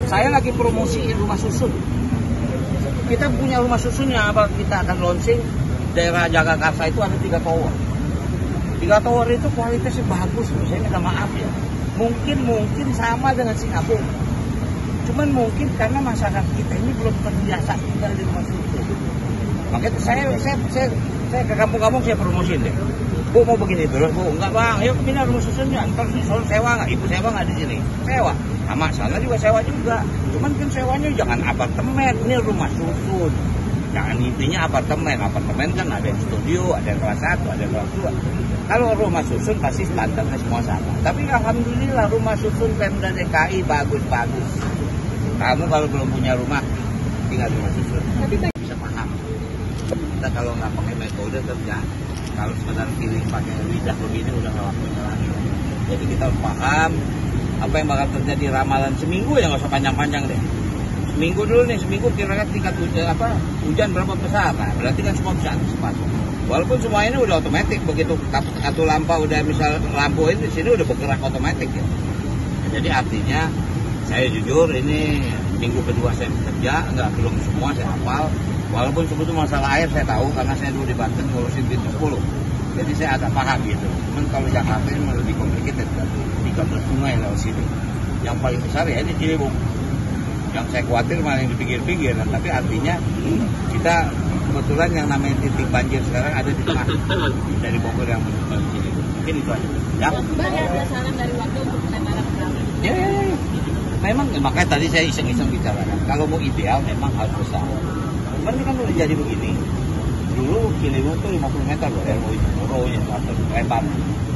Saya lagi promosiin rumah susun. Kita punya rumah susunnya, apa kita akan launching daerah Jagakarsa itu ada 3 tower. 3 tower itu kualitasnya bagus, saya minta maaf ya. Mungkin sama dengan Singapura. Cuman mungkin karena masyarakat kita ini belum terbiasa tinggal di rumah susun. Makanya saya ke kampung-kampung saya promosiin deh. Bu mau begini terus, Bu. Enggak bang, yuk pindah rumah susunnya. Ntar di soal sewa nggak? Ibu sewa nggak di sini? Sewa. Sama sana juga sewa juga. Cuman kan sewanya jangan apartemen, ini rumah susun. Jangan intinya apartemen. Apartemen kan ada yang studio, ada yang kelas 1, ada yang kelas 2. Kalau rumah susun pasti standarnya semua sama. Tapi alhamdulillah rumah susun Pemda DKI bagus-bagus. Kamu kalau belum punya rumah, tinggal di rumah susun. Bisa paham. Kita kalau nggak pakai metode kerja, kalau sekedar pilih pakai lidah begini udah nggak waktunya lagi. Jadi kita harus paham apa yang bakal terjadi, ramalan seminggu ya, nggak usah panjang-panjang deh. Seminggu dulu nih, seminggu kira-kira tingkat hujan berapa besar, nah berarti kan semua bisa antisipasi. Walaupun semua ini udah otomatis, begitu kartu lampa udah misal lampu ini di sini udah bergerak otomatis ya. Jadi artinya saya jujur ini minggu kedua saya bekerja, belum semua saya hafal. Walaupun sebetulnya masalah air saya tahu karena saya dulu di Banten ngurusin pintu 10. Jadi saya agak paham gitu. Cuman kalau Jakarta ini lebih complicated kan. 13 sungai lewat sini. Yang paling besar ya ini Ciliwung. Yang saya khawatir malah yang di pinggir-pinggir. Tapi artinya kita kebetulan yang namanya titik banjir sekarang ada di tengah. Dari Bogor yang menuju Ciliwung. Mungkin itu aja. Ya. Bang, ada saran dari waktu untuk penanganan penanganan? Ya. Memang makanya tadi saya iseng-iseng bicarakan. Kalau mau ideal memang harus besar. Cuman ini kan udah jadi begini. Dulu Ciliwung tuh 50 meter loh, RO-nya lebar.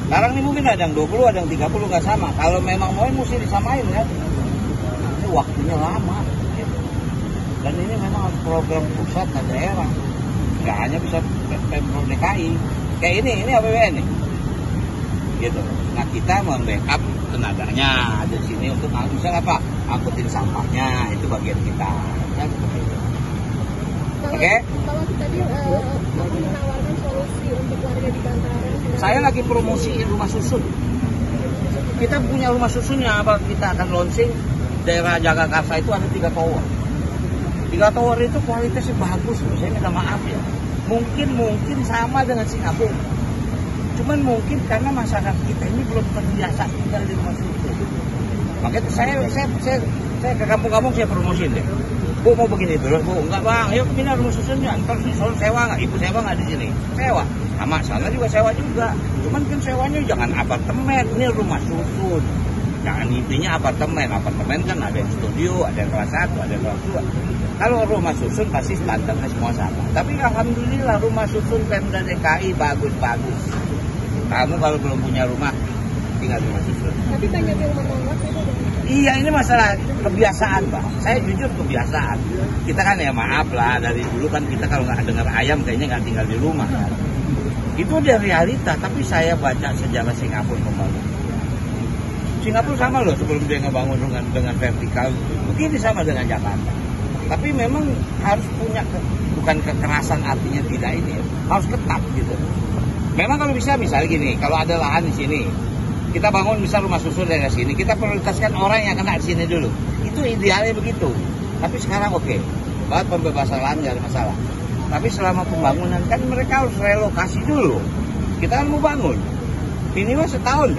Sekarang ini mungkin ada yang 20, ada yang 30 nggak sama. Kalau memang mau mesti disamain ya. Ini waktunya lama. Gitu. Dan ini memang program pusat dan daerah. Nggak hanya bisa Pemprov DKI. Kayak ini APBN nih. Gitu. Nah kita membackup tenaganya ada di sini untuk misalnya apa? Angkutin sampahnya, itu bagian kita. Ya, seperti itu. Oke? Kalau tadi menawarkan solusi untuk warga di bantaran. Saya lagi promosiin rumah susun. Kita punya rumah susunnya, apa kita akan launching daerah Jagakarsa itu ada 3 tower. 3 tower itu kualitasnya bagus, saya minta maaf ya. Mungkin sama dengan Singapura. Cuman mungkin karena masyarakat kita ini belum terbiasa tinggal di rumah susun. Makanya saya ke kampung-kampung saya promosiin deh. Bu mau begini terus, Bu. Enggak bang, yuk pindah rumah susunnya. Ntar di soal sewa nggak? Ibu sewa nggak di sini? Sewa. Sama sana juga sewa juga. Cuman kan sewanya jangan apartemen, ini rumah susun. Jangan intinya apartemen. Apartemen kan ada yang studio, ada yang kelas 1, ada yang kelas 2. Kalau rumah susun pasti standarnya semua sama. Tapi alhamdulillah rumah susun Pemda DKI bagus-bagus. Kamu kalau belum punya rumah, tinggal di rumah susun. Tapi banyak yang menolak itu. Iya, ini masalah kebiasaan, Pak. Saya jujur kebiasaan. Kita kan ya maaf lah, dari dulu kan kita kalau nggak dengar ayam kayaknya nggak tinggal di rumah. Kan? Itu udah realita, tapi saya baca sejarah Singapura pembangunan. Singapura sama loh sebelum dia ngebangun dengan vertikal, begini sama dengan Jakarta. Tapi memang harus punya, bukan kekerasan artinya tidak ini, harus ketat gitu. Memang kalau bisa misalnya gini, kalau ada lahan di sini, kita bangun misal rumah susun dari sini, kita prioritaskan orang yang kena di sini dulu. Itu idealnya begitu. Tapi sekarang oke, buat pembebasan lahan nggak ada masalah. Tapi selama pembangunan kan mereka harus relokasi dulu. Kita kan mau bangun, minimal setahun.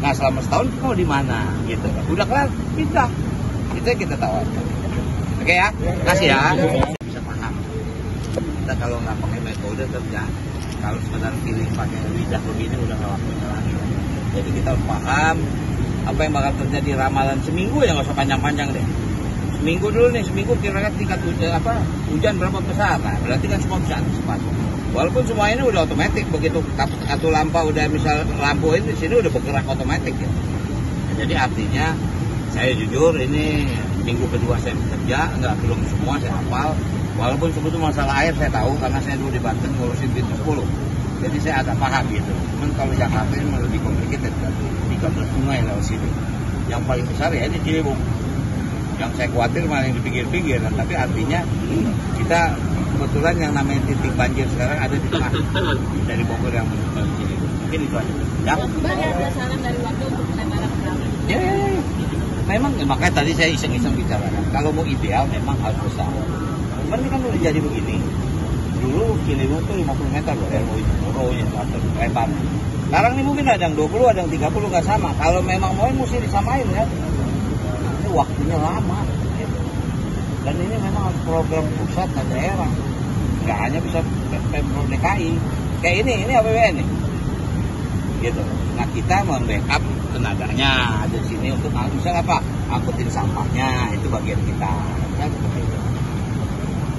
Nah selama setahun mau di mana gitu. Udah kelar, pindah. Itu yang kita tawarkan. Oke ya, kasih ya. Bisa paham. Kita kalau nggak pakai metode kerja, kalau sekedar pilih pakai lidah begini udah nggak waktunya lagi. Jadi kita harus paham apa yang bakal terjadi, ramalan seminggu ya, nggak usah panjang-panjang deh. Seminggu dulu nih, seminggu kira-kira tingkat hujan berapa besar, nah berarti kan semua bisa antisipasi. Walaupun semua ini udah otomatis, begitu kartu lampa udah misal lampu ini di sini udah bergerak otomatis ya. Jadi artinya saya jujur ini minggu kedua saya bekerja, belum semua saya hafal. Walaupun sebetulnya masalah air saya tahu karena saya dulu di Banten ngurusin pintu 10. Jadi saya agak paham gitu. Cuman kalau Jakarta ini lebih complicated kan. 13 sungai lewat sini. Yang paling besar ya ini Ciliwung. Yang saya khawatir malah yang di pinggir-pinggir. Tapi artinya kita kebetulan yang namanya titik banjir sekarang ada di tengah. Dari Bogor yang menuju Ciliwung. Mungkin itu aja. Ya. Bang, ada saran dari waktu untuk penanganan penanganan? Ya. memang makanya tadi saya iseng-iseng bicara. Kalau mau ideal memang harus besar. Cuman ini kan udah jadi begini. Dulu Ciliwung tuh 50 meter loh, RO-nya lebar. Sekarang ini mungkin ada yang 20, ada yang 30 nggak sama. Kalau memang mau mesti disamain ya. Ini waktunya lama. Dan ini memang program pusat dan daerah. Nggak hanya bisa Pemprov DKI. Kayak ini APBN nih. Gitu. Nah kita membackup tenaganya di sini untuk misalnya apa? Angkutin sampahnya, itu bagian kita. Ya, seperti itu.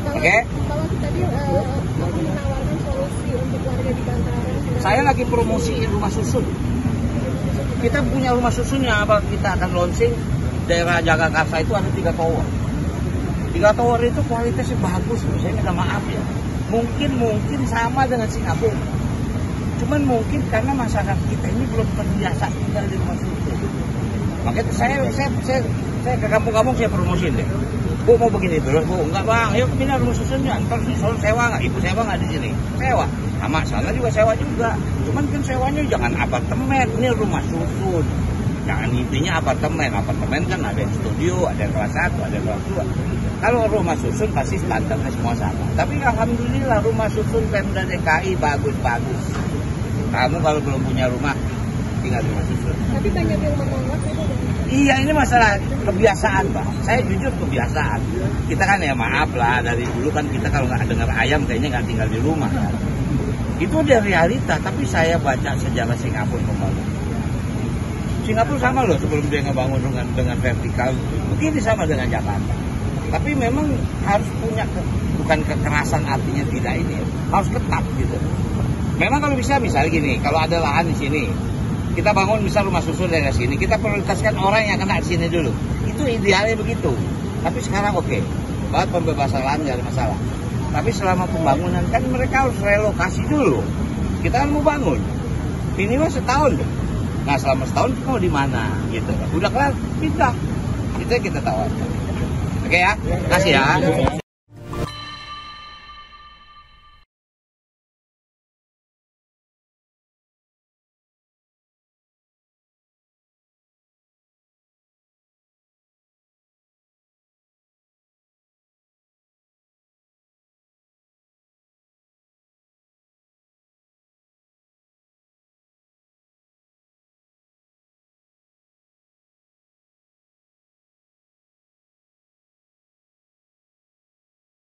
Oke? Kalau tadi menawarkan solusi untuk warga di bantaran. Saya lagi promosiin rumah susun. Kita punya rumah susunnya, apa kita akan launching daerah Jagakarsa itu ada 3 tower. 3 tower itu kualitasnya bagus, saya minta maaf ya. Mungkin sama dengan Singapura. Cuman mungkin karena masyarakat kita ini belum terbiasa tinggal di rumah susun. Makanya saya ke kampung-kampung saya promosiin deh. Bu mau begini terus, Bu. Enggak bang, yuk pindah rumah susunnya. Ntar soal sewa nggak? Ibu sewa nggak di sini? Sewa. Sama sana juga sewa juga. Cuman kan sewanya jangan apartemen, ini rumah susun. Jangan intinya apartemen. Apartemen kan ada yang studio, ada yang kelas 1, ada yang kelas 2. Kalau rumah susun pasti standarnya semua sama. Tapi alhamdulillah rumah susun Pemda DKI bagus-bagus. Kamu kalau belum punya rumah, tinggal di rumah susun. Tapi banyak yang menolak itu. Iya, ini masalah kebiasaan, Pak. Saya jujur kebiasaan. Kita kan ya maaf lah, dari dulu kan kita kalau nggak dengar ayam kayaknya nggak tinggal di rumah kan. Itu dia realita, tapi saya baca sejarah Singapura membangun. Singapura sama loh sebelum dia ngebangun dengan vertikal, begini sama dengan Jakarta. Tapi memang harus punya, bukan kekerasan artinya tidak ini, harus ketat gitu. Memang kalau bisa, misalnya gini, kalau ada lahan di sini, kita bangun misal rumah susun dari sini, kita prioritaskan orang yang kena di sini dulu. Itu idealnya begitu. Tapi sekarang oke, buat pembebasan lahan nggak ada masalah. Tapi selama pembangunan kan mereka harus relokasi dulu. Kita kan mau bangun, minimal setahun deh. Nah selama setahun mau di mana gitu. Udah kelar, pindah. Itu yang kita tawarkan. Oke ya, kasih ya.